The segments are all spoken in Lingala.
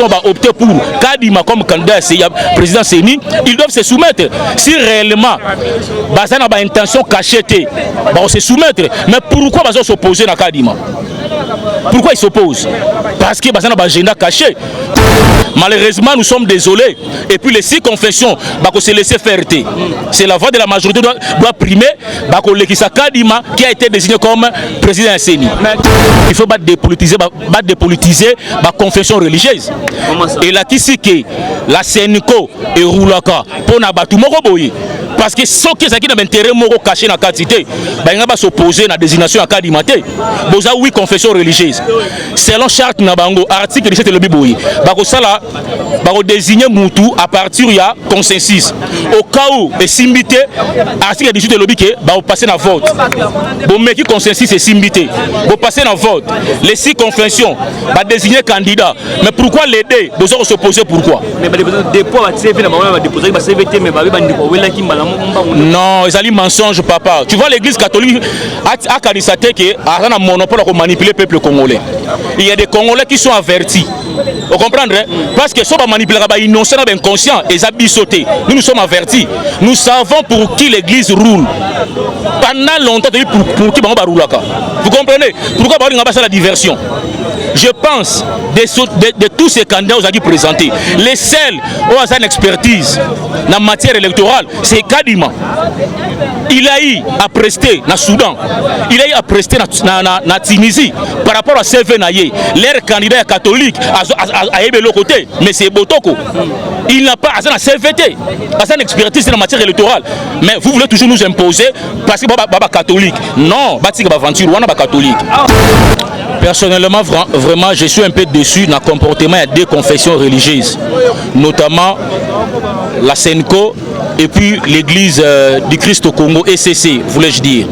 population va opter pour Kadima comme candidat à président Seni, ils doivent se soumettre. Si réellement Bazana a une intention cachée, on se soumettre. Mais pourquoi Bazana s'opposer à Kadima? Pourquoi ils s'opposent? Parce que Bazana a un agenda caché. Malheureusement, nous sommes désolés. Et puis les 6 confessions, se laisser faire. C'est la voix de la majorité doit primer. Kadima qui a été désigné comme président Seni. Il faut dépolitiser la confession religieuse. Et là, qui c'est que la Seniko et Roulaka pour Nabatu Moroboye. Parce que ceux qui ont un intérêt caché dans la quantité, ils vont s'opposer à la désignation à Kadima. Vous avez 8 confessions religieuses. Selon charte Nabango, article 17 de l'Obiboyi, ils vont désigner Moutou à partir du consensus. Au cas où, et simbité, article 18 de l'Obiboyi, ils vont passer dans le vote. Vous mettez consensus et simbité. Vous passez dans le vote. Les 6 confessions vont désigner candidat. Mais pourquoi l'aider? Vous allez s'opposer pourquoi? Non, ils ont mensonge, papa. Tu vois, l'église catholique a candidaté qui a un monopole pour manipuler le peuple congolais. Il y a des Congolais qui sont avertis. Vous comprenez? Parce que si on manipule les innocents, les inconscients, ils ont sauté. Nous sommes avertis. Nous savons pour qui l'église roule. Pendant longtemps, pour qui on roule. Vous comprenez? Pourquoi on va faire la diversion? Je pense de tous ces candidats aux a présentés, les seuls qui ont une expertise dans la matière électorale, c'est Kadima. Il a eu à prester dans le Soudan, il a eu à prester dans la Tunisie par rapport à CV Naye. Leur candidat catholique a eu de côté, mais c'est Botoko. Il n'a pas à CVT, à une expertise dans la matière électorale. Mais vous voulez toujours nous imposer parce que Baba catholique. Non, Bati aventure, on a catholique. Personnellement, vraiment, je suis un peu déçu dans le comportement de 2 confessions religieuses, notamment la Senko et puis l'église du Christ au Congo, ECC, voulais-je dire.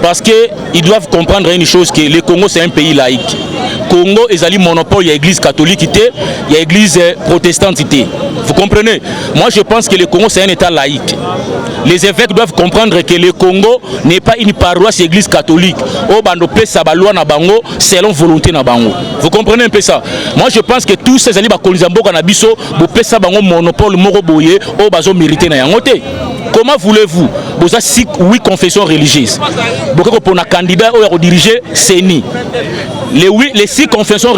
Parce qu'ils doivent comprendre une chose, que le Congo c'est un pays laïque. Congo, ils ont le monopole, il y a l'église catholique, il y a l'église protestante. Vous comprenez? Moi je pense que le Congo c'est un état laïque. Les évêques doivent comprendre que le Congo n'est pas une paroisse église catholique. Selon volonté na bango. Vous comprenez un peu ça? Moi je pense que tous ces alliés bakolizamboka na biso bo pesa bango monopole moko boye o bazo mériter na yangote. Comment voulez-vous? Vous avez 8 confessions religieuses. Vous avez un candidat qui diriger Seni. Les 6 confessions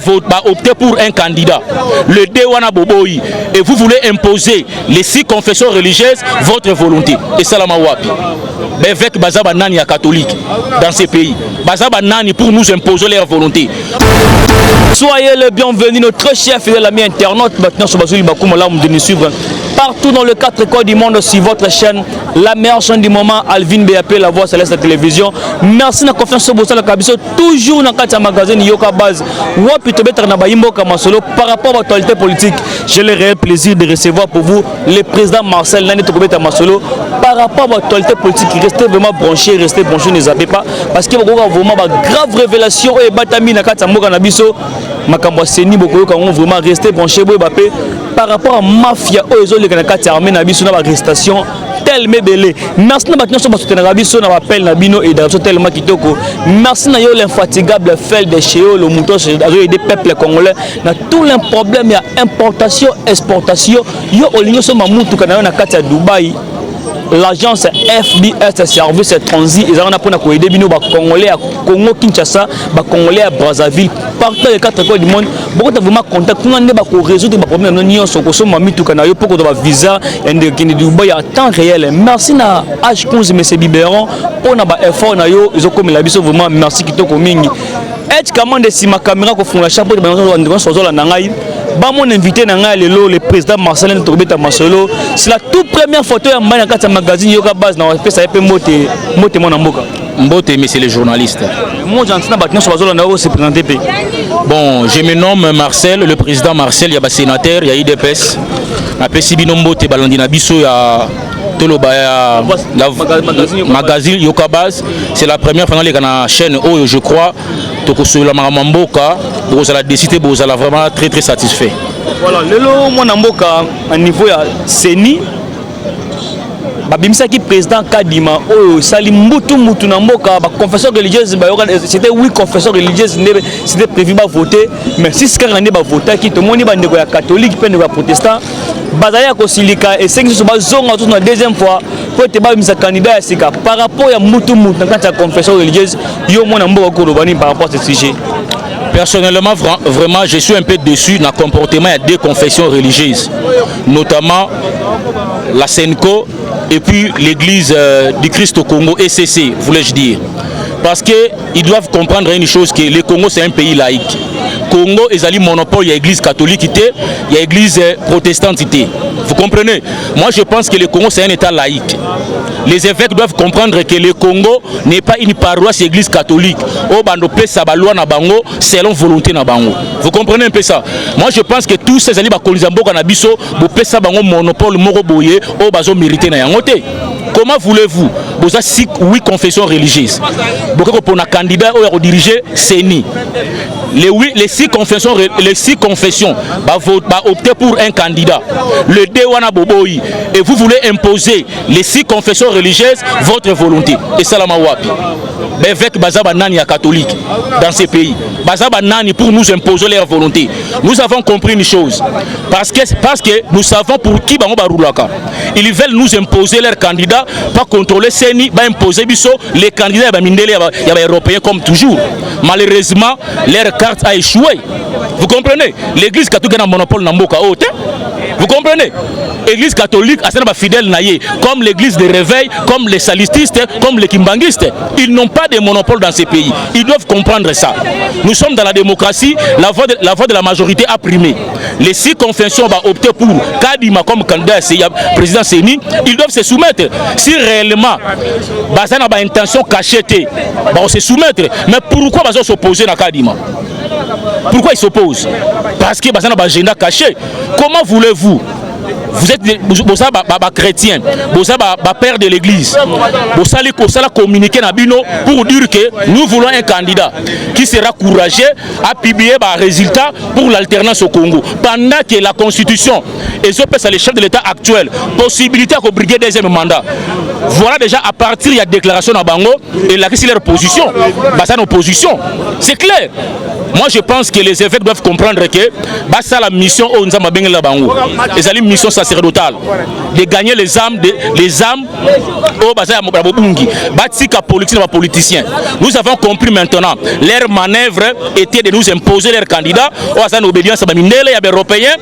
vont opter pour un candidat. Le Dewana Boboyi. Et vous voulez imposer les 6 confessions religieuses votre volonté. Et ça la mawapi. Avec Bazaba Nani à catholique dans ces pays. Bazaba Nani pour nous imposer leur volonté. Soyez le bienvenu, notre chef et l'ami internaute. Maintenant, sur Bazouli Bakoum, là, de nous suivre partout dans le 4 coins du monde sur votre chaîne, la meilleure chaîne du moment, Alvin BAP, la voix céleste de la télévision. Merci de la confiance sur Bossa Kabiso, toujours dans le magazine Yoka Base. Par rapport à l'actualité politique, j'ai le réel plaisir de recevoir pour vous le président Marcel Nani Tokobeta Masolo. Par rapport à l'actualité politique, restez vraiment branchés, ne zappez pas, parce qu'il y a vraiment de graves révélations et Batami Nakatamboka Nabiso. Makambo Seni beaucoup quand on vraiment rester branché par rapport à mafia aux autres les armées Nabiso na arrestation tellement belé. Merci na bakina so soutenir Nabiso na appel Nabino et dans tellement kitoko. Merci na yo l'infatigable fel de Cheo le mouton des peuples congolais na tous les problèmes il y a importation exportation yo olinyo so mamutu kana na kati ya Dubaï. L'agence FBS Service Transit, ils ont pour aider les Congolais à Congo, Kinshasa, les Congolais à Brazzaville, partout les 4 coins du monde. Beaucoup de vraiment contact, on a résoudre les problèmes de l'Union, sur le Mami tout Canario, pour que le visa et de Dubaï en temps réel. Merci à H11 M. Biberon pour notre effort, ils ont comme la biso vraiment merci qui toko mingi. Est-ce comment de si ma caméra qu'on fait la chapeau de la nangaï? Mon invité le président Marcel Tokobeta Masolo. C'est la toute première photo de magazine Yoga Base dans le ça Mbote mais c'est les journalistes. Moi bon, je me nomme Marcel, le président Marcel, il y a un sénateur, il y a IDPS. Après Sibino Mbote Balandina Bisso, il y a Toloba, la magazine Yoga Base. C'est la première fois dans la chaîne où je crois. La Maramamboka, vous allez décider, vous allez vraiment très très satisfait. Voilà, le Monamboka, à niveau de Seni, babimisaki président Kadima oyo sali mbutu na mboka ba confession religieuse c'était 8 confessions religieuses c'était prévu ba voter mais si ce qu'on ba voter qui tout le monde ba ndeko ya catholique pe ndeko ya protestant bazaya ko silika et 5 so ba zonga tout na deuxième fois pour te ba misa candidat ya sika par rapport ya mbutu na kati ya confession religieuse yo mona mboka ko lobani par rapport à ce sujet. Personnellement, vraiment, je suis un peu déçu dans le comportement de deux confessions religieuses, notamment la Senko et puis l'église du Christ au Congo, ECC, voulais-je dire. Parce qu'ils doivent comprendre une chose, que le Congo c'est un pays laïque. Congo, ils ont le monopole, il y a l'église catholique, il y a l'église protestante. Vous comprenez? Moi je pense que le Congo c'est un état laïque. Les évêques doivent comprendre que le Congo n'est pas une paroisse église catholique. Oh, bando pesa ba loi na bango selon volonté na bango. Vous comprenez un peu ça? Moi je pense que tous ces alliés bakoliza mboka na biso bo pesa bango monopole moko boye oh bazo mériter na yangote. Comment voulez-vous? Vous avez 8 confessions religieuses. Vous avez un candidat qui diriger CENI. Les 6 confessions opter pour un candidat. Le Dewana Boboyi. Et vous voulez imposer les 6 confessions religieuses votre volonté. Et ça, la mawapi. Avec Bazaba Nani catholique dans ces pays. Bazaba Nani pour nous imposer leur volonté. Nous avons compris une chose. Parce que nous savons pour qui Bango Baroulaka. Ils veulent nous imposer leurs candidats, pas contrôler CENI, pas imposer les candidats européens comme toujours. Malheureusement, leur carte a échoué. Vous comprenez? L'église catholique a un monopole dans Mboka Haute. Vous comprenez? L'église catholique a un fidèle naïe, comme l'église des réveils, comme les salististes, comme les kimbanguistes. Ils n'ont pas de monopole dans ces pays. Ils doivent comprendre ça. Nous sommes dans la démocratie, la voix de la majorité a primé. Les 6 confessions vont opter pour Kadima comme candidat président CENI, ils doivent se soumettre. Si réellement, ils ont une intention cachée, ils vont se soumettre. Mais pourquoi ils s'opposer à Kadima? Pourquoi ils s'opposent? Parce qu'ils ont un agenda caché. Comment voulez-vous? Vous êtes chrétien, vous êtes père de l'église, vous allez communiquer pour dire que nous voulons un candidat qui sera courageux à publier un résultat pour l'alternance au Congo. Pendant que la constitution et les chefs de l'État actuel, possibilité de briguer deuxième mandat. Voilà déjà à partir de la déclaration à Bango et là c'est leur position. Opposition. C'est clair. Moi je pense que les évêques doivent comprendre que c'est la mission au Nzamba Bengela Bango. Et c'est une mission sacerdotale de gagner les âmes au Bazar Mobabungi. Batika politique et politiciens. Nous avons compris maintenant leur manœuvre était de nous imposer leurs candidats aux obédience à Bamindele et à Européens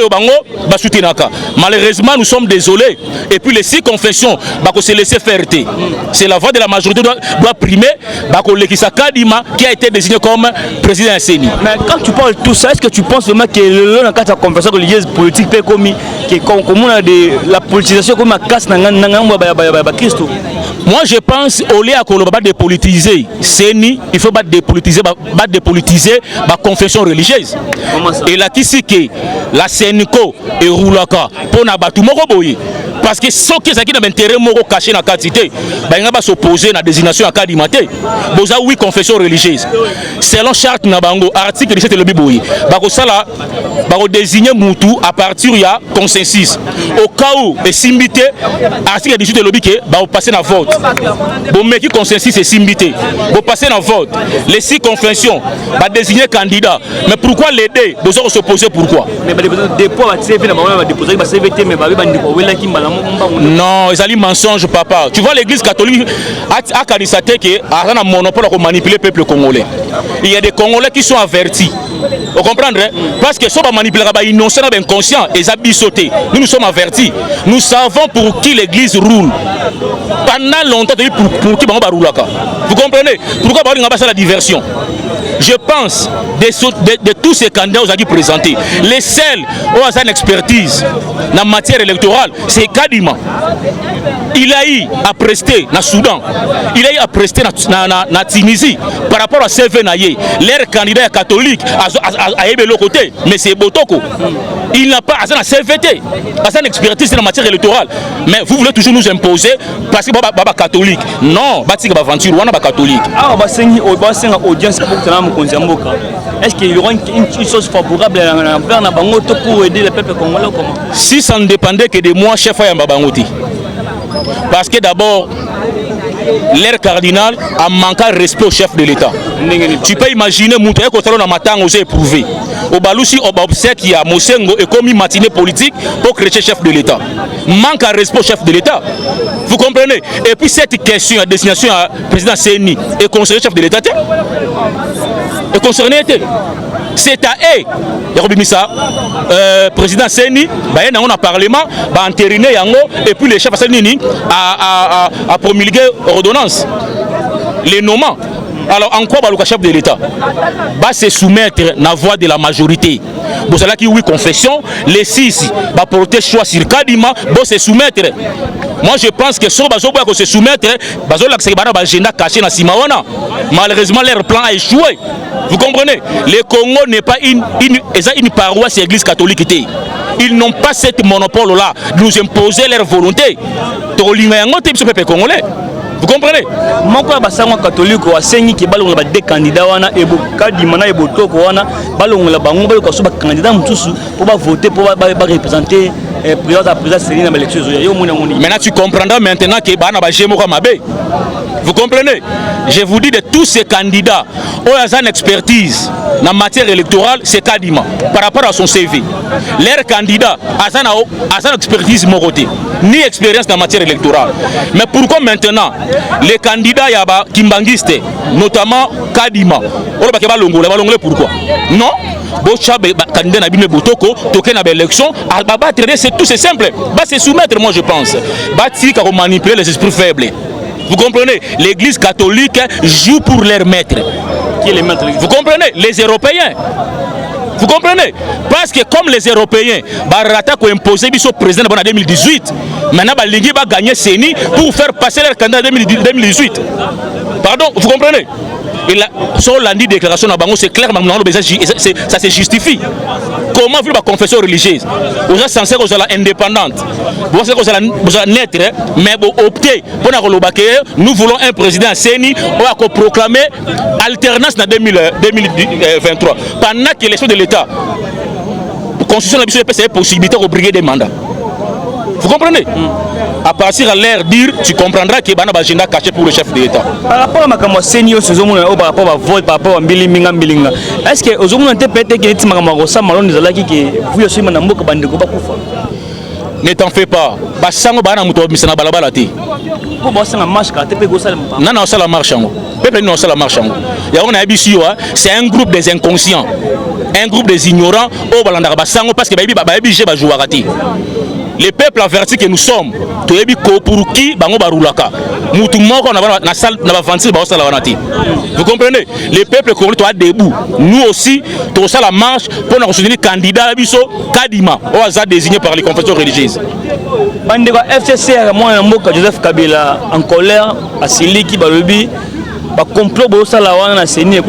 au Bango Basutinaka. Malheureusement nous sommes désolés et puis les 6 confessions bako se laisser faire. C'est la voix de la majorité doit primer bako Lekisa Kadima qui a été désigné comme président CENI. Mais quand tu parles de tout ça, est-ce que tu penses vraiment que le dans la confession religieuse politique peut commis que comme on a la politisation comme la casse dans Christ? Moi je pense au lieu à dépolitiser CENI, il faut pas dépolitiser la confession religieuse. Et là qui c'est que la CENICO et Roulaka pour n'abattre Moroboye. Parce que ceux qui ont un intérêt caché dans la quantité, ils vont s'opposer à la désignation à Kadimate. Vous avez 8 confessions religieuses. Selon charte Nabango, article 17 de l'Obiboui, ils vont désigner Moutou à partir du consensus. Au cas où, et simbité, article 18 de l'Obiboui, ils vont passer dans le vote. Vous mettez consensus et simbité. Vous passez dans le vote. Les 6 confessions vont désigner candidat. Mais pourquoi l'aider? Vous allez s'opposer pourquoi? Non, ils ont mensonge, papa. Tu vois, l'église catholique a candidaté qui a un monopole pour manipuler le peuple congolais. Il y a des Congolais qui sont avertis. Vous comprenez? Parce que si on manipule les innocents, les inconscients, ils ont sauté. Nous sommes avertis. Nous savons pour qui l'église roule. Pendant longtemps, pour qui on roule. Vous comprenez? Pourquoi on va faire la diversion? Je pense de tous ces candidats aux a présentés, les seuls qui ont une expertise dans la matière électorale, c'est Kadima. Il a eu à prester dans le Soudan, il a eu à prester dans la Tunisie par rapport à CV Naye. Leur candidat catholique a eu le côté, mais c'est Botoko. Il n'a pas à CVT, à une expertise dans la matière électorale. Mais vous voulez toujours nous imposer parce que Baba catholique. Non, c'est une aventure, on est catholique. Est-ce qu'il y aura une chose favorable vers Nabango pour aider le peuple congolais? Si ça ne dépendait que de moi, chef Yamba Bangoti. Parce que d'abord, l'air cardinal a manqué de respect au chef de l'État. Tu peux imaginer, Moutoué, quand on a matin, on s'est éprouvé. Au Balousi, on observe qu'il y a Mosengo et comme une matinée politique pour créer chef de l'État. Manque de respect au chef de l'État. Vous comprenez? Et puis cette question à destination à président Séni et conseiller chef de l'État. Et concerné était. C'est à eux, président Séni, on a parlement, entériné Yango, et puis le chef Séni a promulgué ordonnance, les nommants. Alors en quoi le chef de l'État va se soumettre à la voix de la majorité? Vous savez qui oui confession, les 6 va porter choix sur Kadima, va se soumettre. Moi je pense que si on va se soumettre, agenda caché dans Simawana. Malheureusement leur plan a échoué. Vous comprenez? Le Congo n'est pas une paroisse église catholique. Ils n'ont pas ce monopole-là de nous imposer leur volonté. Vous comprenez? Mon père basango catholique wa sengi ki balonga ba deux candidats wana ebo kadima na ebo toko wana balonga bango baloka so ba candidat mutusu pour ba voter pour ba représenter président Séni dans l'élection. Maintenant tu comprendras maintenant que bana ba jemo ka mabe. Vous comprenez? Je vous dis de tous ces candidats, où il y a une expertise en matière électorale, c'est Kadima par rapport à son CV. Leur candidat a une expertise morotée, ni expérience en matière électorale. Mais pourquoi maintenant les candidats yaba kimbanguiste, notamment Kadima, pourquoi? Non? Candidat na bine botoko, toké na élection, c'est tout, c'est simple. Va se soumettre, moi je pense. Va manipuler les esprits faibles. Vous comprenez? L'église catholique joue pour leur maître. Qui est le maître? Vous comprenez? Les Européens. Vous comprenez? Parce que comme les Européens, Barata a imposé le président en 2018, maintenant Lingui va gagner Séni pour faire passer leur candidat en 2018. Pardon? Vous comprenez? Et là, sur la déclaration c'est clair, ça se justifie. Comment vous la confession religieuse? Vous êtes censé être indépendante, vous êtes neutre, mais vous optez pour nous voulons un président Séni qui a proclamé alternance en 2023. Pendant que l'élection de l'État, la Constitution de la possibilité de briguer des mandats. Vous comprenez? À partir à l'air dire, tu comprendras qu'il y a un agenda caché pour le chef de l'État. Par rapport à ma senior, par rapport à vote, par rapport à Bilinga, est-ce que vous avez interprété que vous ne t'en fais pas. C'est un groupe des inconscients, un groupe des ignorants parce que les peuples avertis que nous sommes, pour qui vous comprenez? Les peuples congolais debout. Nous aussi, tout ça la marche pour nous soutenir le candidat Kadima, désigné par les confessions religieuses. FCC Joseph Kabila en colère à Siliki Balobi. Complot na Séni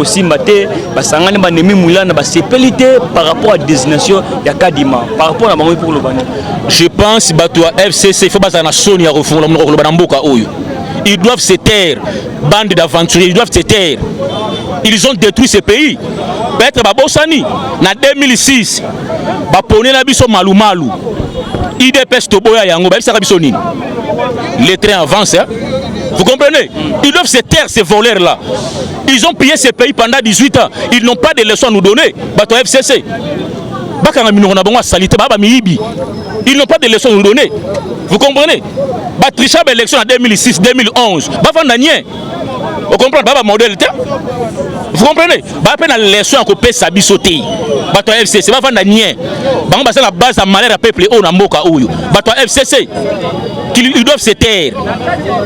basangani banemi mulana basepelité par rapport à désignation ya Kadima par rapport à Bango pour le Bani. Je pense que FCC faut pas na Sonia refondre le mboka oyo. Ils doivent se taire, bande d'aventuriers, ils doivent se taire. Ils ont détruit ce pays. Peut-être babosani na 2006 ba pone na biso malumalu. IDPS toboya yango ba bisa biso nini. Les trains avancent hein? Vous comprenez? Ils doivent se taire ces voleurs-là. Ils ont pillé ce pays pendant 18 ans. Ils n'ont pas de leçons à nous donner. Bato FCC. Ils n'ont pas de leçons à nous donner. Vous comprenez? Batricha l'élection en 2006, 2011. Vous comprenez? Baba modèle. Vous comprenez? Baba na leçon à couper sa bisoté. Bato FCC. Baba nien. Baba c'est la base à malheur à peuple au Namboka Oyo. Bato FCC. Ils doivent se taire.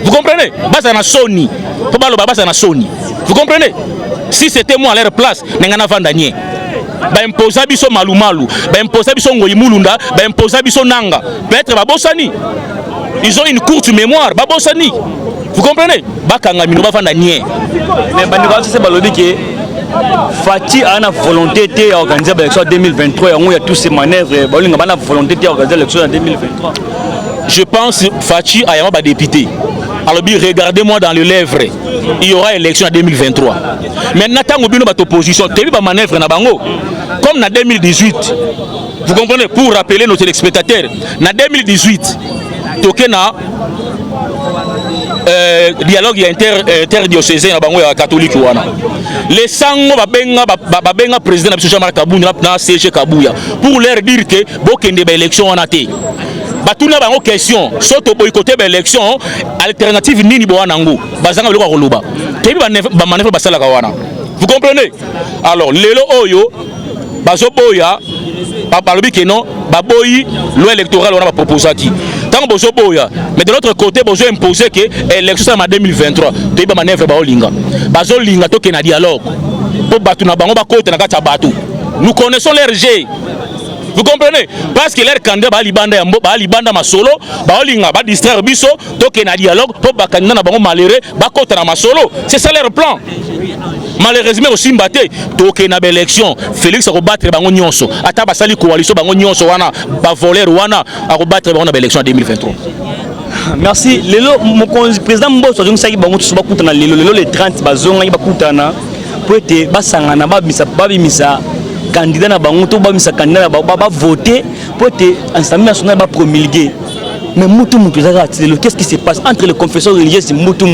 Vous comprenez? Basa na Sony. Vous comprenez? Si c'était moi à leur place, n'engana vandanie. Ba imposa biso malumalu, ba imposa biso ngoyimulunda, ba imposa biso nanga. Peut-être babosani. Ils ont une courte mémoire, babosani. Vous comprenez? Bakanga mino ba vandanie. Mais bandika c'est balobi que Fati a une volonté d'organiser l'élection en 2023. Il y a tous ces manœuvres. Il y a une volonté d'organiser l'élection en 2023. Je pense que Fati a un député. Alors, regardez-moi dans les lèvres. Il y aura élection en 2023. Maintenant, quand on a une opposition, tu as vu ma manœuvre comme en 2018. Vous comprenez? Pour rappeler nos téléspectateurs, en 2018, dialogue interdiocésain na bango ya catholique wana les sango babenga président na biso Jean-Marc Kabunda na CG Kabuya pour leur dire que bokende ba élection wana te batuna bango question soto boycotté ba élection alternative nini bo wana ngo bazanga biloko koloba tebi ba manœuvre basalaka wana vous comprenez alors lelo oyo bazoboya balobi que non baboyi loi électorale wana ba proposaki tant bozo boya mais de l'autre côté bozo imposer que élection en 2023 tebi ba manœuvre ba olinga bazo linga to ke na dialogue po batuna bango ba kote na kata batu nous connaissons leur jeu. Vous comprenez? Parce que leur candidat ba libanda masolo ba olinga ba distraire biso to ke na dialogue po ba candidat na bango malheureux ba kota na masolo c'est ça leur plan. Malheureusement aussi mbaté toke na élection Félix a rebattre bango nyonso ata basali coalition bango nyonso wana ba voler wana a rebattre bango na élection en 2023. Merci. Lelo mon président Mbosso donc ça qui bango tout ba kutana lelo les 30 bazonga ba kutana pour être basangana ba bimisa candidat na bango to ba misa candidat ba voter pour être ensemble national ba promulguer. Mais mutu qu'est-ce qui se passe entre les confessions religieuses et mutu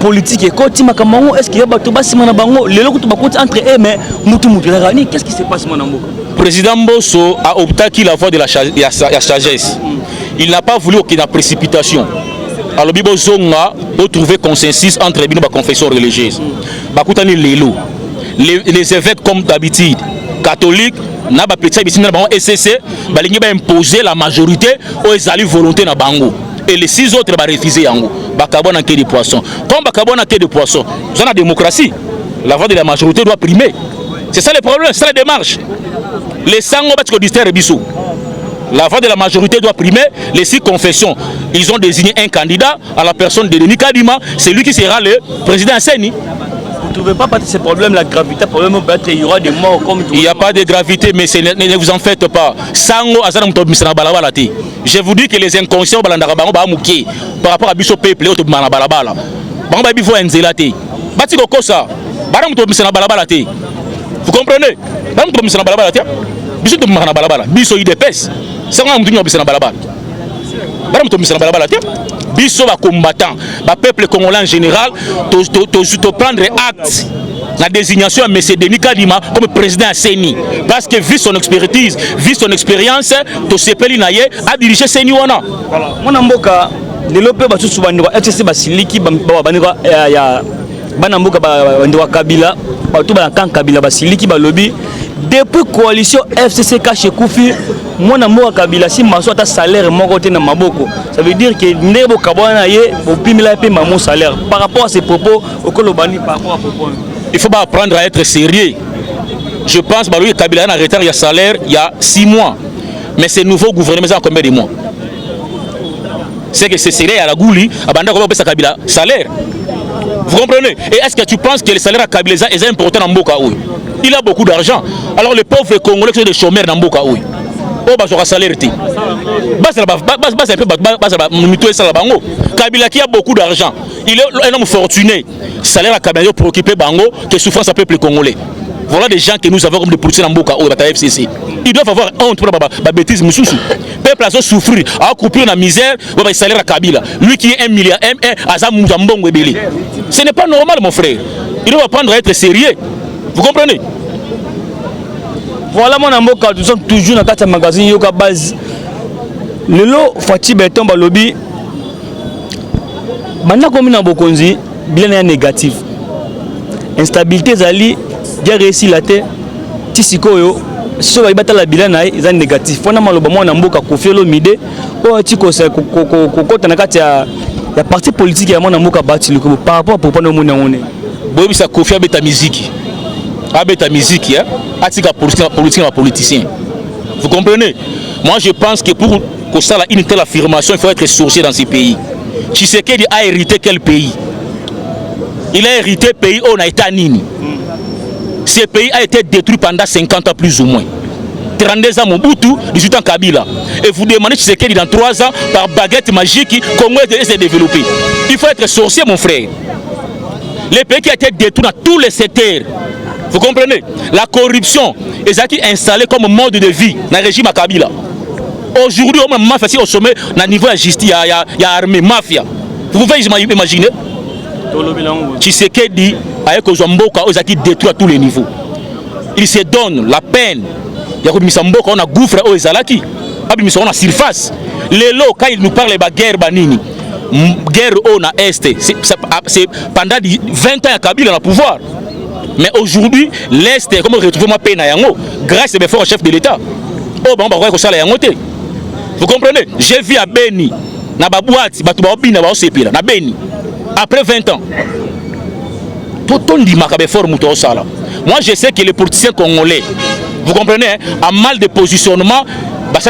politique et côté makamango est-ce qu'il y a bato basimana bango lelo kutu bakoti entre eux mais mutu qu'est-ce qui se passe mon amour? Président Mbosso a opté la voie de la sagesse. Il n'a pas voulu aucune précipitation. Alors bibo zonga pour trouver consensus entre les confessions religieuses. Bakutani lelo les évêques comme d'habitude catholiques na ba petit bisina bango SCC balingi ba imposer la majorité aux ezali volonté na bango et les 6 autres ba refuser yango bakabona quai de poisson comme bakabona quai de poisson dans la démocratie la voix de la majorité doit primer c'est ça le problème c'est ça la démarche les sango batiko distraire biso la voix de la majorité doit primer les 6 confessions ils ont désigné un candidat à la personne de Denis Kadima c'est lui qui sera le président Seni. Vous ne trouvez pas de ce problème, la gravité, problème peut-être il y aura des morts comme tout. Il n'y a pas de gravité, mais ne vous en faites pas. Sango azana mutobisana balabala te. Je vous dis que les inconscients balandaka bango ba muké par rapport à biso peuple auto bana balabala. Bango ba bifo enzela te. Bati kokosa, bara mutobisana balabala te. Vous comprenez? Bara mutobisana balabala te. Biso to bana balabala, biso IDPS. Sango mutunyo bisana balabala. Bara mutobisana balabala te. Biso ba combattant, ba peuple congolais en général, to prendre acte la désignation de M. Denis Kadima comme président à Seni. Parce que vu son expertise, vu son expérience, to sepeli naye a dirigé Seni wana. Voilà. Mon amboka de l'opé ba susu bandwa FCC basiliki ba bandwa ya bana mboka ba ndwa Kabila, ba to ba kan Kabila basiliki ba lobby depuis coalition FCC caché Koufi mon amour Kabila si maso ta salaire mon côté na maboko ça veut dire que ndebo kabwana ye opimila pe mon salaire par rapport à ces propos au kolobani par rapport à propos il faut pas apprendre à être sérieux. Je pense que Kabila a retard il y a salaire il y a 6 mois mais ce nouveau gouvernement ça combien de mois c'est que c'est sérieux à la gouli abanda ko pesa Kabila salaire. Vous comprenez? Et est-ce que tu penses que le salaire à Kabila est important dans Mboka oui? Il a beaucoup d'argent. Alors les pauvres Congolais qui sont des chômeurs dans Mboka oui. Oh bah j'aurai salaire ti. Kabila qui a beaucoup d'argent. Il est un homme fortuné. Salaire à Kabila pour occuper Bango que souffrance à peuple congolais. Voilà des gens que nous avons comme des politiciens dans Mboka ou à FCC. Ils doivent avoir honte pour la bêtise moussoussou. Peuple a souffrir, a coupé la misère, il salaire à Kabila. Lui qui est 1 milliard, ce n'est pas normal mon frère. Il doit apprendre à être sérieux. Vous comprenez? Voilà mon amour, nous sommes toujours dans le magazine Yoka Base. Le lot Fatih Beton Balobi. Maintenant, comme dans Bokonzi, bien négatif. Instabilité Zali, bien réussi la tête. Tisikoyo, si on va battre la bilan, ils sont négatifs. Fondamentalement, le bon amour, Kofi Olomide, ou Tiko, il y a parti politique qui a mon amour battu par rapport à propos de mon amour. Bobi sa Kofi avec ta musique. Avec ta musique, atika politicien. Vous comprenez? Moi je pense que pour que ça une telle affirmation, il faut être sorcier dans ces pays. Tshisekedi a hérité quel pays? Il a hérité pays où on a été à Nini. Ce pays a été détruit pendant 50 ans plus ou moins. 32 ans Mobutu, 18 ans Kabila. Et vous demandez Tshisekedi dans 3 ans par baguette magique comment s'est développé. Il faut être sorcier mon frère. Les pays qui a été détruit dans tous les secteurs. Vous comprenez? La corruption est installée comme mode de vie dans le régime à Kabila. Aujourd'hui, on m'a fait au sommet, au niveau de la justice, il y a armée, mafia. Vous pouvez imaginer. Tshisekedi avec Ozamboka qui détruit à tous les niveaux. Il se donne la peine. Il y a comme Samboka on a gouffre au Ezalaki. On a surface. Les lots quand il nous parle de guerre banini. Guerre au na est. C'est pendant 20 ans à Kabila na pouvoir. Mais aujourd'hui, l'Est, comment retrouver ma peine à Yango grâce à l'effort au chef de l'État. Oh, bon, bah, ça la Yangote. Vous comprenez? J'ai vu à Beni, na Babouati, Batoubaobi, na Baosepila, na Beni. Après 20 ans. Tout le monde dit que sala. Moi, je sais que les politiciens congolais, vous comprenez, a mal de positionnement pour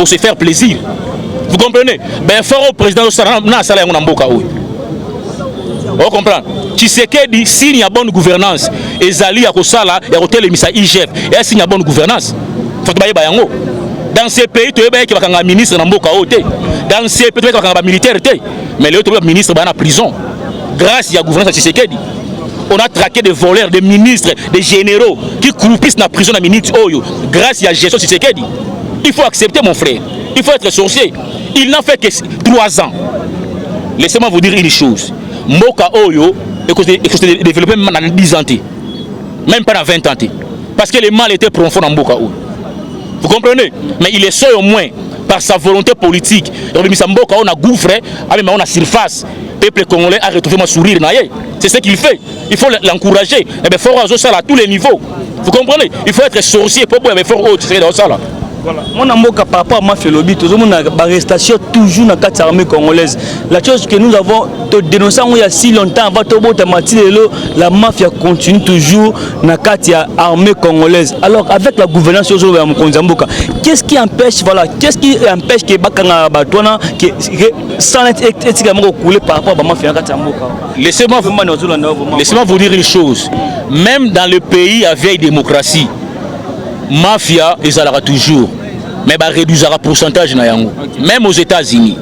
se faire plaisir. Vous comprenez? Ben, fort au président de Sala, na Sala Yango Namboka. Vous comprenez? Tshisekedi signe y a bonne gouvernance. Et Zali a Kosala, il y a hôtel Misa IGF. Et elle signe y a bonne gouvernance. Faut que Bayango. Dans ces pays, tu es un ministre Namboka. Dans ces pays, tu es un militaire. Mais le ministre est en prison. Grâce à la gouvernance de Tshisekedi. On a traqué des voleurs, des ministres, des généraux qui croupissent dans la prison à minute. Grâce à la gestion de Tshisekedi. Il faut accepter, mon frère. Il faut être sorcier. Il n'a fait que 3 ans. Laissez-moi vous dire une chose. Moka Oyo est développé même dans 10 ans. Même pas dans 20 ans. Parce que le mal était profond dans Moka Oyo. Vous comprenez? Mais il est seul au moins par sa volonté politique. Mboka on a gouffré, on a surface. Le peuple congolais a retrouvé mon sourire. C'est ce qu'il fait. Il faut l'encourager. Il faut avoir ça à tous les niveaux. Vous comprenez? Il faut être sorcier pour pouvoir faire autre chose. Voilà. Mon amour par rapport à Mafia Lobby, tout le monde a une arrestation toujours dans la armée congolaise. La chose que nous avons dénoncé il y a si longtemps, avant la mafia continue toujours dans l'armée congolaise. Alors avec la gouvernance, qu'est-ce qui empêche, voilà, qu'est-ce qui empêche que sans être éthiquement coulé par rapport à la mafia? Laissez-moi vous dire une chose. Même dans le pays à vieille démocratie, mafia ezalaka toujours mais ba réduisera pourcentage na yango. Même aux États-Unis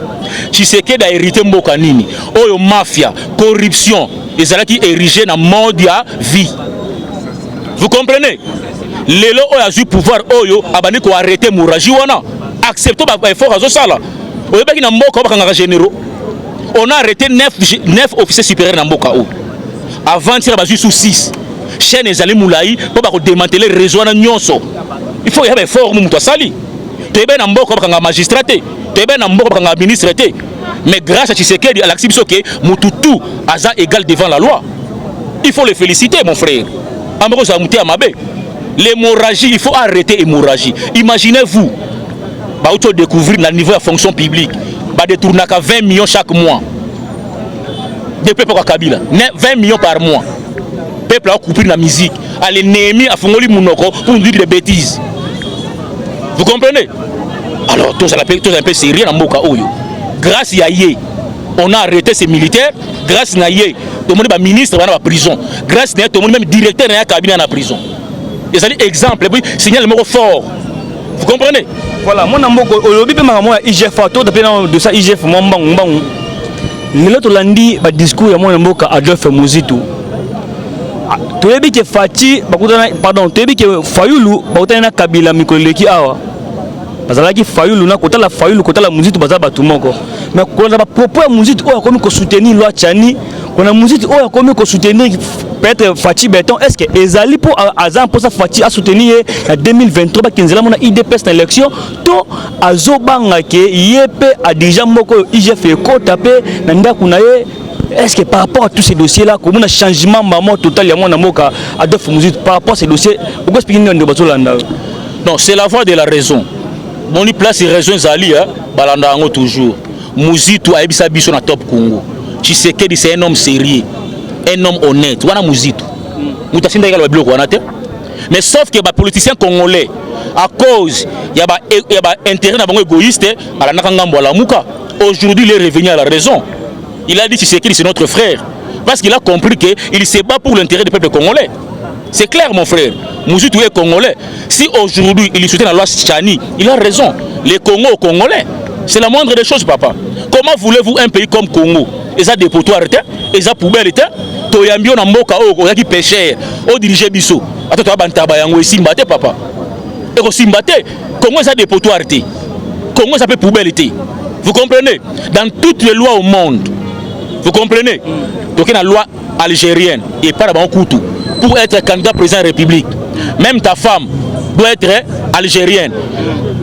Tshisekedi a hérité mboka nini oyo mafia corruption ezalaki érigé na mode ya vie. Vous comprenez? Lelo oyo azui pouvoir oyo abani ko arrêter mouraji wana accepter ba effort azo sala oyo baki na mboka bakanga généraux. On a arrêté 9 officiers supérieurs na mboka o avant tira bazui sous 6 chaîne ezali moulayi pour démanteler le réseau na nyonso. Il faut y avoir fort mu muto sali. Tu es bien en mboko bakanga magistrat, tu es bien en mboko bakanga ministre. Mais grâce à Tshisekedi à l'acception que mututu aza égal devant la loi. Il faut le féliciter mon frère. Amoko za muté amabe. L'hémorragie, il faut arrêter l'hémorragie. Imaginez-vous ba auto découvrir le niveau de fonction publique. Ba détournaka 20 millions chaque mois. Depuis pour Kabila, 20 millions par mois. Peuple a coupé la musique, à l'ennemi a fongoli mounoko pour nous dire des bêtises. Vous comprenez? Alors, tout ça un peu sérieux dans Moka Oyo. Grâce à Yé, on a arrêté ces militaires. Grâce à Yé, tout le monde est ministre dans la prison. Grâce à Yé, tout le monde est même directeur dans la cabinet dans la prison. Et ça dit exemple, et puis signal le mot fort. Vous comprenez? Voilà, mon amour, aujourd'hui, IGF, de ça, IGF, mon bang. L'autre lundi, le discours de mon amour, Adolphe Mouzitou. Tu as dit que Fati, pardon, tu as dit que Fayoulou, Bautana Kabila Mikoleki Awa. Parce que Fayoulou, na kota la Fayoulou, kota la musique, baza batumoko. Mais quand on a propos à musique, on a comme que soutenir loi Tchani, on a musique, on a comme que soutenir peut-être Fati Béton. Est-ce que Ezali pour Azan pour ça Fati a soutenir en 2023 qui nous a IDPS dans l'élection, tout Azobanga que Yep a déjà moko IGF ko tapé nanda kunaye. Est-ce que par rapport à tous ces dossiers-là, comme un changement total, par rapport à ces dossiers, pourquoi est-ce que non, c'est la voie de la raison. Mon place est raison Zali, balanda toujours. Mouzitou a ebisa biso na top Congo. Tshisekedi c'est un homme sérieux, un homme honnête. Wana Mouzitou. Mutasinda égal bloc wana te. Mais sauf que les politiciens congolais, à cause il y a intérêt na bango égoïste, ala nakangambo la muka. Aujourd'hui, il est revenu à la raison. Il a dit que c'est notre frère. Parce qu'il a compris qu'il se bat pour l'intérêt du peuple congolais. C'est clair, mon frère. Mouzitou est congolais. Si aujourd'hui il soutient la loi Tchani, il a raison. Les Congos congolais, c'est la moindre des choses, papa. Comment voulez-vous un pays comme Congo? Ils ont des potoirs, ils ont poubelles, Toyambio na mboka o qui pêcheur, au diriger biso. Attends, tu as bantaba yango simbate, papa. Et au simbate, Congo ça des potoirs, Congo ça peut poubelle. Vous comprenez? Dans toutes les lois au monde, vous comprenez? Donc, il y a une loi algérienne et pas d'abord Koutou pour être candidat président de la République. Même ta femme doit être algérienne.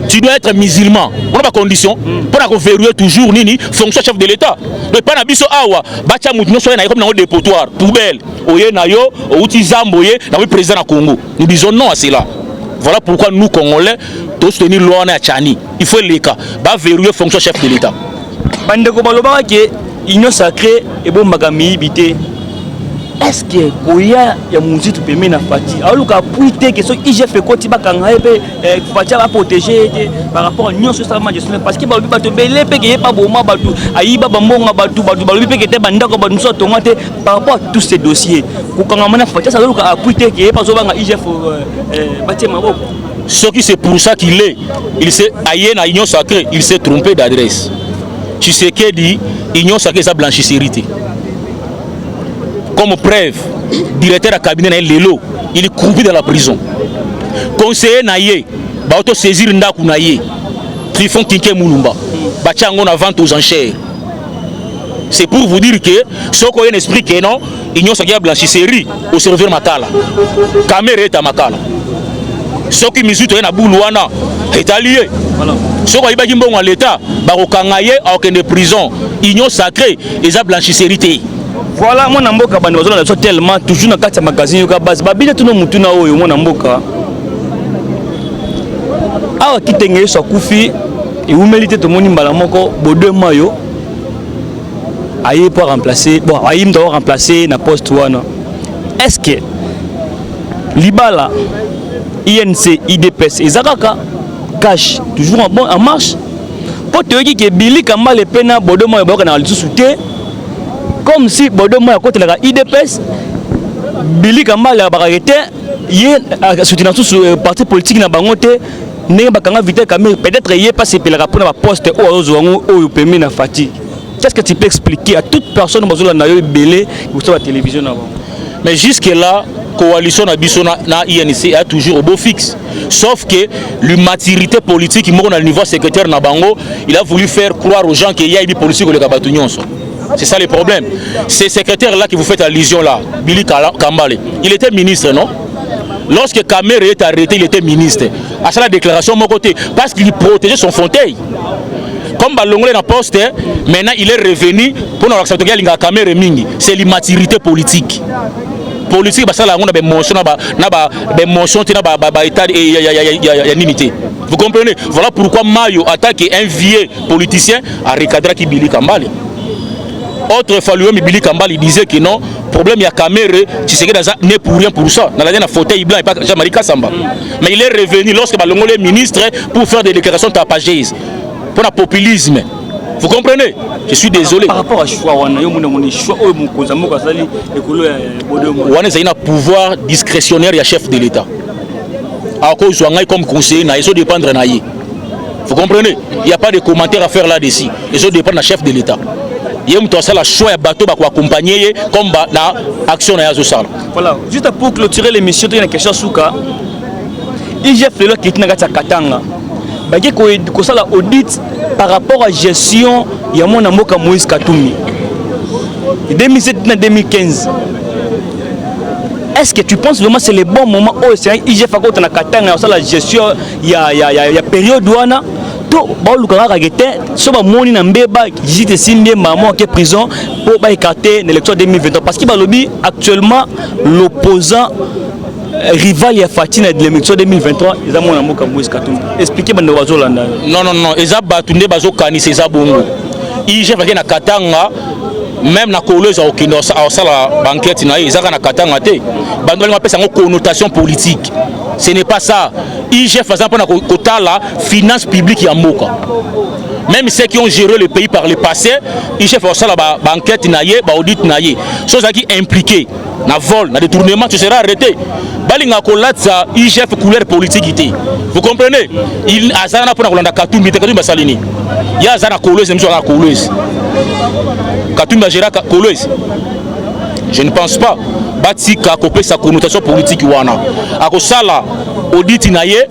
Tu dois être musulman. On n'a pas condition pour qu'on verrouille toujours nini fonction chef de l'État. Donc pas nabiso awa bacha mutino soya na comme dans dépotoir poubelle. Oye nayo outi zamboye na oui président na Congo. Nous disons non à cela. Voilà pourquoi nous Congolais doit soutenir loi na Tchani. Il faut les cas. Ba verrouiller fonction chef de l'État. Bandeko baloba ke union sacrée et bon magami bité. Est-ce que Koya ya Mounzitu Pemé na Fati alors que puité que ce IGF Koti bakanga pe Fati va protéger par rapport à l'union sociale gestion parce que balobi bato belé pe ke pas boma bato ayiba bambonga bato balobi pe ke te bandako bato so tongate par rapport à tous ces dossiers ko kanga mana Fati ça alors que puité que pas zo banga IGF batie maboko. Ce qui c'est pour ça qu'il est il s'est aillé na union sacrée, il s'est trompé d'adresse. Tu sais que dit union sacrée ça blanchisserie. Comme preuve, directeur de cabinet Lelo, il est croupi dans la prison. Conseiller Naye, va auto-saisir Ndaku Naye, Trifon Kinke Moulumba, Bachangon à vente aux enchères. C'est pour vous dire que ce qu'on a un esprit que non, il y a une blanchisserie au serveur Makala. Caméra est à Makala. Ce qui mesure est à Boulouana est allié. Ce qu'on a dit à l'État, Barokangaye a aucune prison. Union sacrée, et a blanchisserie. Voilà, mon amboka bandi bazona so tellement toujours na kati ya magazine yoka base babile tuno mutuna oyo mon amboka awa kitenge so kufi et humilité to moni mbala moko Bodé Mayo aye pour remplacer bon aye doit remplacer na poste wana. Est-ce que Libala INC IDPS ezakaka cash toujours en marche pour te dire que Billy Kamba le pena Bodé Mayo ba na lisusu te comme si Bodé Mayo côté la IDPS Billy Kamba la baragete yé soutien sous parti politique na bangote ne bakanga vite Kamé peut-être yé pas c'est pour la poste au permis na Fati. Qu'est-ce que tu peux expliquer à toute personne bazula na yo belé sur la télévision avant? Mais jusque là coalition na biso na INC a toujours au beau fixe, sauf que l'immaturité politique mo na niveau secrétaire na bango, il a voulu faire croire aux gens qu'il y a une politique le Kabatunyon. C'est ça le problème. Ces secrétaires-là qui vous faites allusion là, Billy Kambale, il était ministre, non? Lorsque Kamere est arrêté, il était ministre. À ça la déclaration de mon côté, parce qu'il protégeait son fauteuil. Comme Balongole na poste, maintenant il est revenu pour nous accepter qu'il y a Kamere Mingi. C'est l'immaturité politique. Politique, ça là on a des motions, des motions, état et limité. Vous comprenez? Voilà pourquoi Mayo attaque un vieux politicien à recadrer qui Billy Kambale. Autrefois, lui, Billy Kambale, il disait que non, problème, il y a caméra, tu sais que n'est pour rien pour ça. Dans la dernière fauteuil blanc, et pas Jean-Marie Kassamba. Mais il est revenu lorsque Balongo est ministre pour faire des déclarations tapageuses, pour le populisme. Vous comprenez? Je suis désolé. Par rapport à choix, on a un pouvoir discrétionnaire, il y a chef de l'État. À cause de comme conseiller, il faut dépendre de vous comprenez? Il n'y a pas de commentaires à faire là-dessus. Il faut dépendre du chef de l'État. Il y a un choix de bateau pour accompagner comme l'action de Yazosal. Voilà, juste pour clôturer l'émission, il y a une question souka. IGF le qui est dans Katanga. Bagé ko sala audit par rapport à gestion ya mon amoka Moïse Katumbi. 2007 à 2015. Est-ce que tu penses vraiment que c'est le bon moment où c'est IGF a dans Katanga la gestion ya période douana? Si on a maman qui est prison pour écarter l'élection 2023 parce qu'il actuellement l'opposant rival ya Fatina de l'élection 2023 ils ont mon Moïse Katumbi. Expliquez moi non ils ont batunde bazo kanisa za bongo IGF na Katanga même na Kolwezi au Kino à la banquette na izaka na Katanga te bandoli ma pesa connotation politique. Ce n'est pas ça. IGF faisant pour la finance publique ya mboka. Même ceux qui ont géré le pays par le passé, IGF fait la banquette naie, audit naie. Chose qui impliqué na vol, na détournement, tu seras arrêté. Balinga kolatsa IGF couleur politique ité. Vous comprenez? Il azana pour na Katumbi, Katumbi Salini. Il y a azana Kolwezi, même sur la Kolwezi. Katumbi gérera Kolwezi. Je ne pense pas. batika kopesa connotation politique wana akosala audit na ye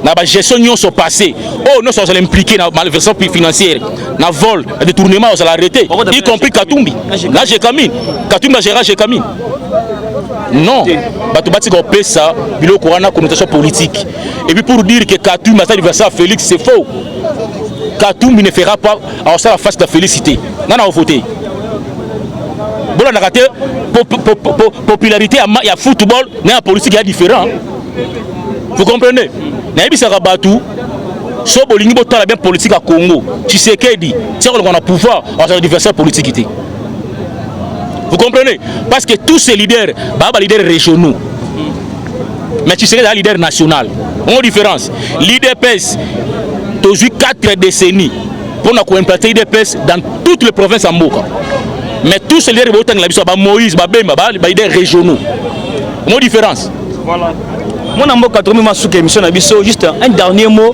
na ba gestion nyonso passé oh non ça impliqué na malversation financière na vol na détournement ça l'arrêter y compris Katumbi na Jekamine Katumbi na Gérard Jekamine non bato batika kopesa biloko wana connotation politique et puis pour dire que Katumbi a adversaire à Félix c'est faux. Katumbi ne fera pas alors ça la face de la félicité non on voter bon on a raté popularité il y a football mais la politique est différent. Vous comprenez? Naïbisa Rabatou, so bolingi botala bien politique à Congo. Tshisekedi, c'est qu'on a pouvoir en adversaire politique. Vous comprenez? Parce que tous ces leaders, bah leaders régionaux. Mais Tshisekedi est un leader national. On a différence. L'IDPS, toujours 4 décennies pour nous implanter l'IDPS dans toutes les provinces en Moka. Mais tous ces leaders, Moïse, Bemba, les leaders régionaux. On a différence. Voilà. Mon amour, juste un dernier mot.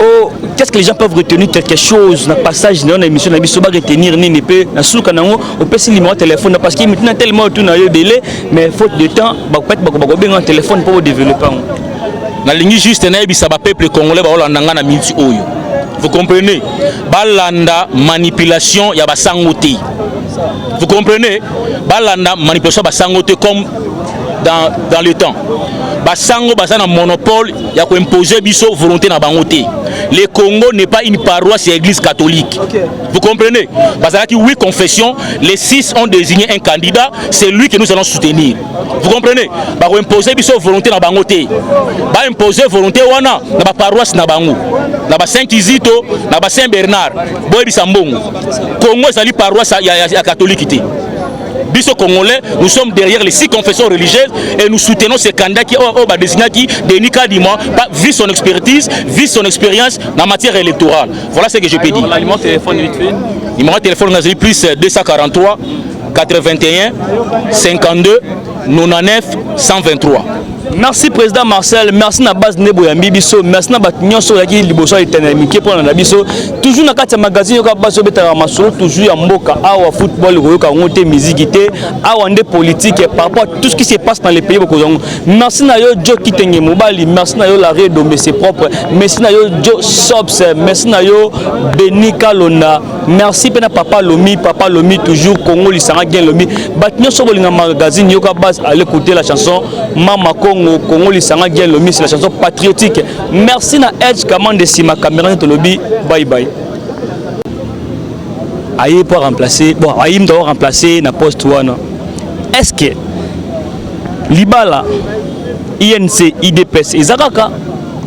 Oh, qu'est-ce que les gens peuvent retenir quelque chose dans le passage dans l'émission Nabiso va retenir ni peut dans sous canaux au petit numéro de téléphone parce qu'il maintenant tellement tout dans le délai mais faute de temps bah peut-être bien un téléphone pour développer. Na ligne juste Nabiso ba peuple congolais ba olanda na multi oyo. Vous comprenez? Balanda manipulation ya basangote. Vous comprenez? Balanda manipulation basangote comme dans le temps. Basango basana monopole ya ko imposer biso volonté na bangoté. Le Congo n'est pas une paroisse et église catholique. Okay. Vous comprenez? Basana qui 8 confessions, les 6 ont désigné un candidat, c'est lui que nous allons soutenir. Vous comprenez? Ba ko imposer biso volonté na bangoté. Ba imposer volonté wana na ba paroisse na bango. Na ba Saint Kizito, na ba Saint Bernard, boy bisambongo. Congo c'est la paroisse ya catholique. Biso Congolais, nous sommes derrière les 6 confessions religieuses et nous soutenons ces candidats qui ont désigné qui Denis Kadima, vu son expertise, vu son expérience en matière électorale. Voilà ce que je peux dire. Numéro de téléphone, numéro de téléphone, plus 243 81 52 99 123. Merci président Marcel, merci na base Nebo ya Bibiso, merci na batinyoso ya ki liboso éternellement pour na biso. Toujours na kati magazine yo ka baso betara masolo toujours ya mboka awa football ko ka ngote musique té awa ndé politique par rapport à tout ce qui se passe dans les pays bokozongo. Merci na yo Jo Kitenge Mobali, merci na yo la Redo mais c'est propre. Merci na yo Jo Sobs, merci na yo Beni Kalona. Merci pena papa Lomi toujours Congo lisanga bien Lomi. Batinyoso bolinga magazine yo ka base aller écouter la chanson Mama Congo lisanga bien Lomi, c'est la chanson patriotique. Merci na Edge Commande Sima caméra de lobby. Bye bye. Aïe pour remplacer, bon Aïe doit remplacer na poste wana. Est-ce que Libala INC IDPS Ezakaka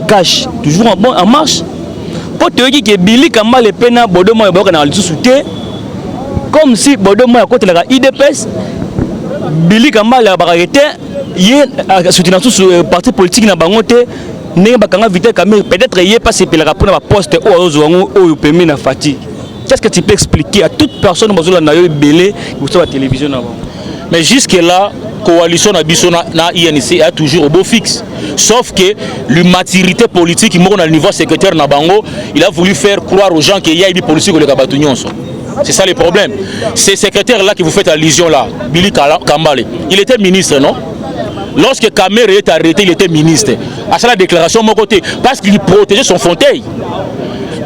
cash toujours en marche pour te dire que Billy Kamba le pena bodo mo ba na lisuté comme si bodo mo ya côté la IDPS Billy Kamba la baragete yé soutenir tout parti politique na bangote ne bakanga vite kamé peut-être yé passer pour la pour na poste o permis na fatigue. Qu'est-ce que tu peux expliquer à toute personne qui na yo belé sur la télévision avant? Mais jusque là coalition na INC a toujours au beau fixe. Sauf que l'immaturité politique, il a le niveau secrétaire Nabango, il a voulu faire croire aux gens qu'il y a une politique au Kabatunion. C'est ça le problème. Ces secrétaires-là qui vous faites allusion là, Billy Kambale, il était ministre, non? Lorsque Kamer est arrêté, il était ministre. À ça la déclaration de mon côté, parce qu'il protégeait son fauteuil.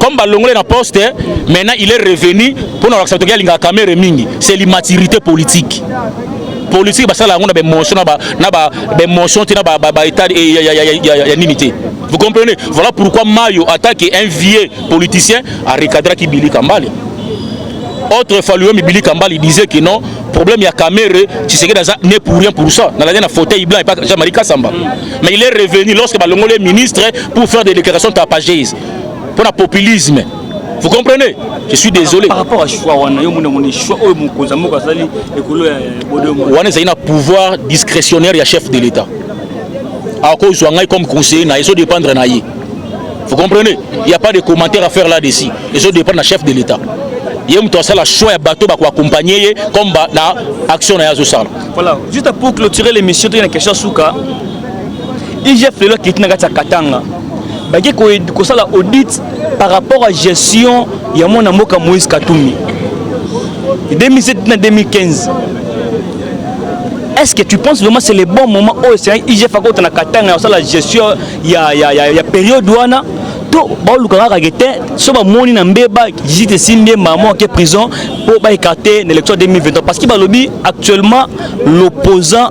Comme Balongole na poste, maintenant il est revenu pour nous accepter qu'il y a Kamer Mingi. C'est l'immaturité politique. Politique parce que là on a des motions des motions état et limité. Vous comprenez? Voilà pourquoi Mayo attaque un vieux politicien à recadrer qui Billy Kambale. Autrefois lui Billy Kambale disait que non, problème il y a caméra, tu sais que n'est pour rien pour ça. Dans la fauteuil blanc et pas Jean-Marie Kassamba. Mais il est revenu lorsque Balongole est ministre pour faire des déclarations tapageuses pour le populisme. Vous comprenez? Je suis désolé. Par rapport à choix, on a un pouvoir discrétionnaire et chef de l'État. À cause de comme conseiller, il faut dépendre de vous comprenez? Il n'y a pas de commentaires à faire là-dessus. Il faut dépendre du chef de l'État. Il y a un choix de bateau pour accompagner comme l'action de Yazosal. Voilà. Juste pour clôturer l'émission, il y a une question souka. IGF le qui est Katanga. Bagé ko sala audit par rapport à gestion ya mon amoka Moïse Katumbi. 2007 na 2015. est-ce que tu penses vraiment que c'est le bon moment où c'est IGF a côté na katanga ça la gestion ya période wana to ba lukanga kagete so ba moni na mbeba jite simbe maman qui est prison pour ba écarter l'élection 2023 parce qu'il ba lobby actuellement l'opposant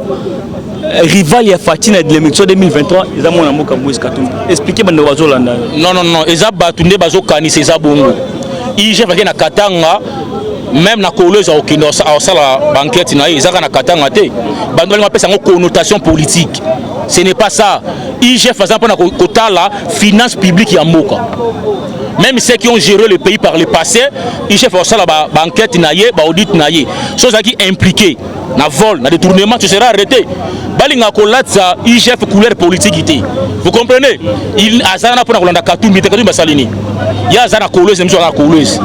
rival ya Fatina de l'élection 2023 ils ont mon amour comme Moïse Katumbi expliquez bande wazo landa non eza batunde bazo kanisa eza bongo IGF na katanga même na Kolwezi au Kino à sala banquette na ezaka na katanga te bandoli mapesa ngo connotation politique ce n'est pas ça IGF faisant pour na kotala finance publique ya mboka même ceux qui ont géré le pays par le passé IGF au sala banquette na ye ba audit na ye chose qui impliqué na vol na détournement tu seras arrêté balinga kolatsa IGF couleur politique té vous comprenez il azana pour na kolanda Katumbi te Katumbi basalini ya azana Kolwezi mso na Kolwezi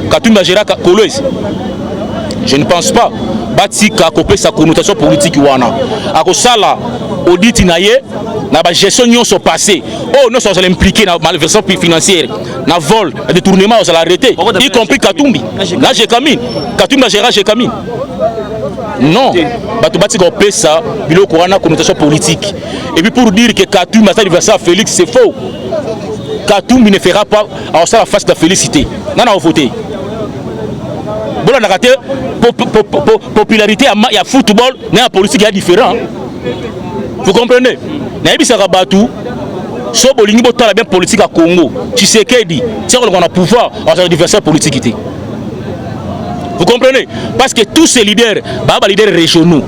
Katumbi gérera Kolwezi je ne pense pas batika kopé sa connotation politique wana akosala audit na ye na ba gestion nyonso passé oh non ça impliqué na malversation financière na vol na détournement on va l'arrêter y compris Katumbi là j'ai Kamine Katumbi gérera j'ai Kamine non bato batika kopé sa biloko wana connotation politique et puis pour dire que Katumbi a adversaire Félix c'est faux Katumbi ne fera pas à ça la face de la félicité non on voter bon on a raté popularité il y a football mais la politique est différent vous comprenez na yebisa rabatu so bolingi botala bien politique à Congo Tshisekedi c'est qu'on a pouvoir à adversaire politique té vous comprenez parce que tous ces leaders ba leaders régionaux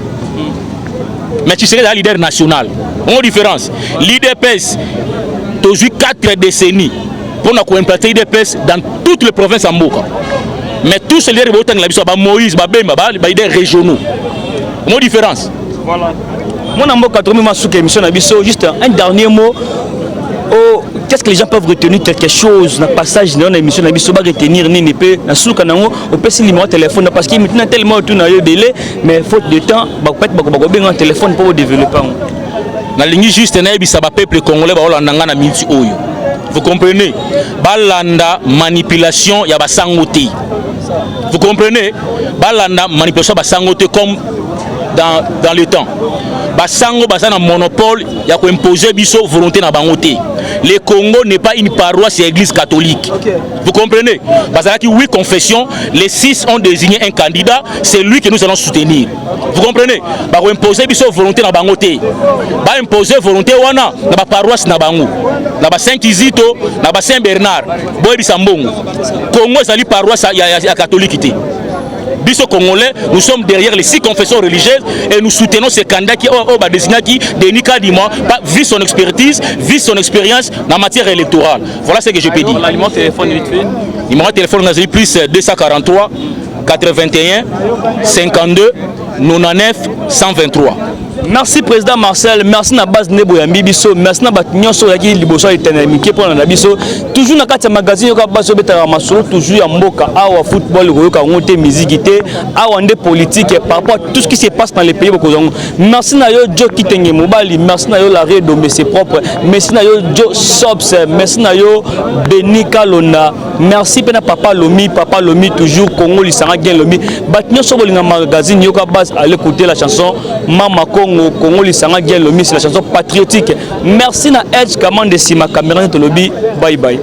mais Tshisekedi est leader national on a différence l'IDPS toujours 4 décennies pour nous implanter l'IDPS dans toutes les provinces en Mboka. Mais tous ces leaders de Moïse, Bemba, les leaders régionaux. On a différence. Voilà. Mon amour, juste un dernier mot. Oh, qu'est-ce que les gens peuvent retenir quelque chose dans le passage dans l'émission Nabiso va retenir ni peut dans sous canaux on peut se numéro de téléphone parce qu'il maintenant tellement tout dans le délai mais faute de temps bah peut-être un téléphone pour développer. Na ligne juste na yebisa ba peuple congolais ba olanda na minti oyo vous comprenez balanda manipulation ya basangote vous comprenez balanda manipulation basangote comme dans le temps basango basana monopole ya ko imposer biso volonté na bangote le Congo n'est pas une paroisse et église catholique vous comprenez bazalaki 8 confessions les 6 ont désigné un candidat c'est lui que nous allons soutenir vous comprenez ba ko imposer biso volonté na bangote ba imposer volonté wana na ba paroisse na bango na ba Saint Kizito na ba Saint Bernard boy bisambongo Congo c'est paroisse ya catholique té biso congolais nous sommes derrière les 6 confessions religieuses et nous soutenons ces candidats qui ont désigné qui Denis Kadima vu son expertise vu son expérience en matière électorale voilà ce que je peux dire numéro de téléphone numéro de téléphone c'est plus 243 81 52 99 123. Merci président Marcel, merci na base Nebo ya Mbibiso, merci na batnyoso ya ki liboso éternellement pour na biso. Toujours na kati ya magazine yo ka baso betaka masolo toujours ya mboka awa football ko ka ngote musique té awa ndé politique par rapport à tout ce qui se passe dans les pays bokozongo. Merci na yo Jo Kitenge Mobali, merci na yo la Redo mais c'est propre. Merci na yo Jo Sobs, merci na yo Beni Kalona. Merci pena papa Lomi toujours Congo lisanga bien Lomi. Batnyoso bolinga magazine yo ka base aller écouter la chanson Mama Congo lisanga bien Lomi c'est la chanson patriotique. Merci na Edge Kamande Sima caméra de Lobi. Bye bye.